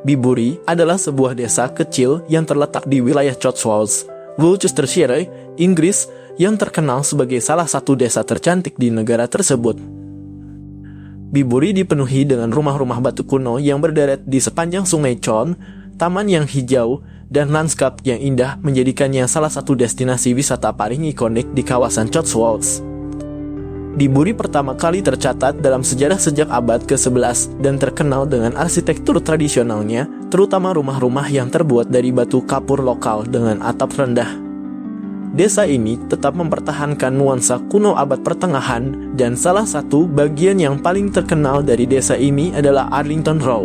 Bibury adalah sebuah desa kecil yang terletak di wilayah Cotswolds, Worcestershire, Inggris, yang terkenal sebagai salah satu desa tercantik di negara tersebut. Bibury dipenuhi dengan rumah-rumah batu kuno yang berderet di sepanjang sungai Chon, taman yang hijau, dan lanskap yang indah menjadikannya salah satu destinasi wisata paling ikonik di kawasan Cotswolds. Bibury pertama kali tercatat dalam sejarah sejak abad ke-11 dan terkenal dengan arsitektur tradisionalnya, terutama rumah-rumah yang terbuat dari batu kapur lokal dengan atap rendah. Desa ini tetap mempertahankan nuansa kuno abad pertengahan, dan salah satu bagian yang paling terkenal dari desa ini adalah Arlington Row.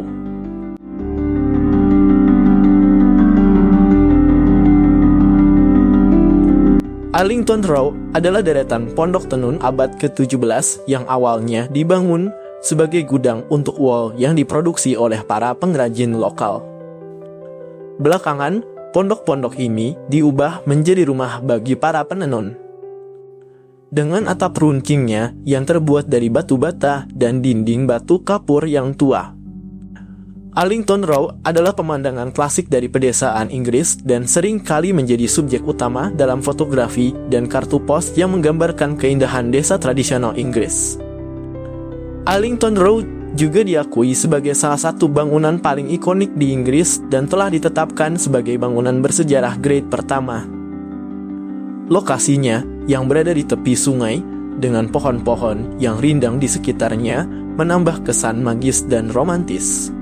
Arlington Row adalah deretan pondok tenun abad ke-17 yang awalnya dibangun sebagai gudang untuk wol yang diproduksi oleh para pengrajin lokal. Belakangan, pondok-pondok ini diubah menjadi rumah bagi para penenun. Dengan atap runcingnya yang terbuat dari batu bata dan dinding batu kapur yang tua. Arlington Row adalah pemandangan klasik dari pedesaan Inggris dan sering kali menjadi subjek utama dalam fotografi dan kartu pos yang menggambarkan keindahan desa tradisional Inggris. Arlington Row juga diakui sebagai salah satu bangunan paling ikonik di Inggris dan telah ditetapkan sebagai bangunan bersejarah Grade pertama. Lokasinya yang berada di tepi sungai dengan pohon-pohon yang rindang di sekitarnya menambah kesan magis dan romantis.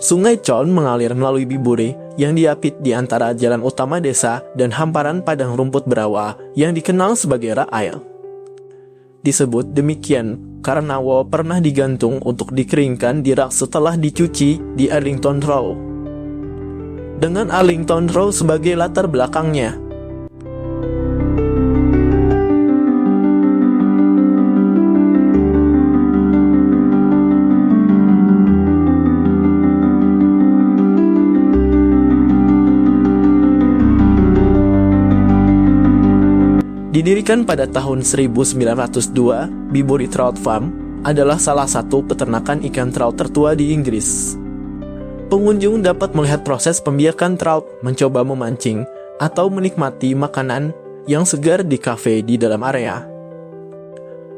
Sungai Chon mengalir melalui Bibury yang diapit di antara jalan utama desa dan hamparan padang rumput berawa yang dikenal sebagai Rock Isle. Disebut demikian karena wol pernah digantung untuk dikeringkan di rak setelah dicuci di Arlington Row. Dengan Arlington Row sebagai latar belakangnya, didirikan pada tahun 1902, Bibury Trout Farm adalah salah satu peternakan ikan trout tertua di Inggris. Pengunjung dapat melihat proses pembiakan trout, mencoba memancing, atau menikmati makanan yang segar di kafe di dalam area.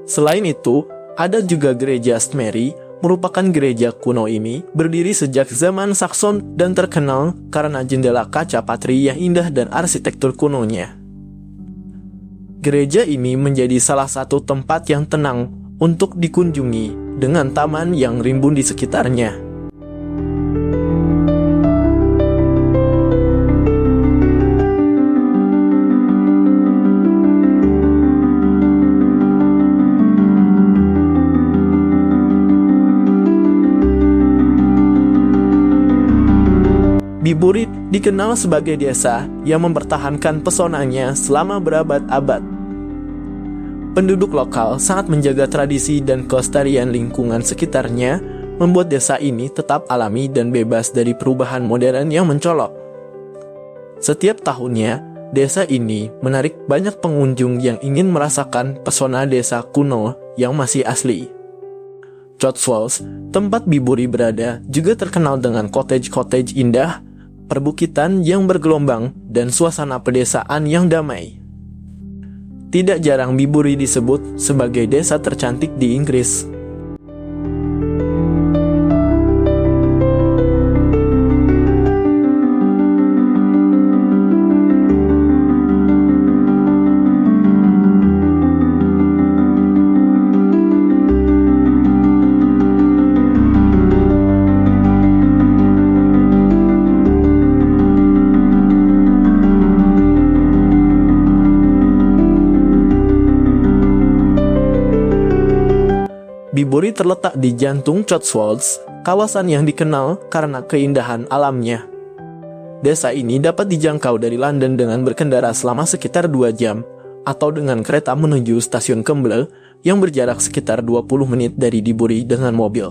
Selain itu, ada juga gereja St. Mary, merupakan gereja kuno ini berdiri sejak zaman Saxon dan terkenal karena jendela kaca patri yang indah dan arsitektur kunonya. Gereja ini menjadi salah satu tempat yang tenang untuk dikunjungi dengan taman yang rimbun di sekitarnya. Bibury dikenal sebagai desa yang mempertahankan pesonanya selama berabad-abad. Penduduk lokal sangat menjaga tradisi dan kelestarian lingkungan sekitarnya, membuat desa ini tetap alami dan bebas dari perubahan modern yang mencolok. Setiap tahunnya, desa ini menarik banyak pengunjung yang ingin merasakan pesona desa kuno yang masih asli. Cotswolds, tempat Bibury berada, juga terkenal dengan cottage-cottage indah, perbukitan yang bergelombang, dan suasana pedesaan yang damai. Tidak jarang Bibury disebut sebagai desa tercantik di Inggris. Bibury terletak di jantung Cotswolds, kawasan yang dikenal karena keindahan alamnya. Desa ini dapat dijangkau dari London dengan berkendara selama sekitar 2 jam, atau dengan kereta menuju stasiun Kemble yang berjarak sekitar 20 menit dari Bibury dengan mobil.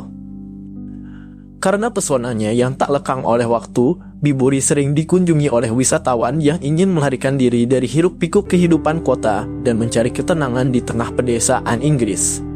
Karena pesonanya yang tak lekang oleh waktu, Bibury sering dikunjungi oleh wisatawan yang ingin melarikan diri dari hiruk-pikuk kehidupan kota dan mencari ketenangan di tengah pedesaan Inggris.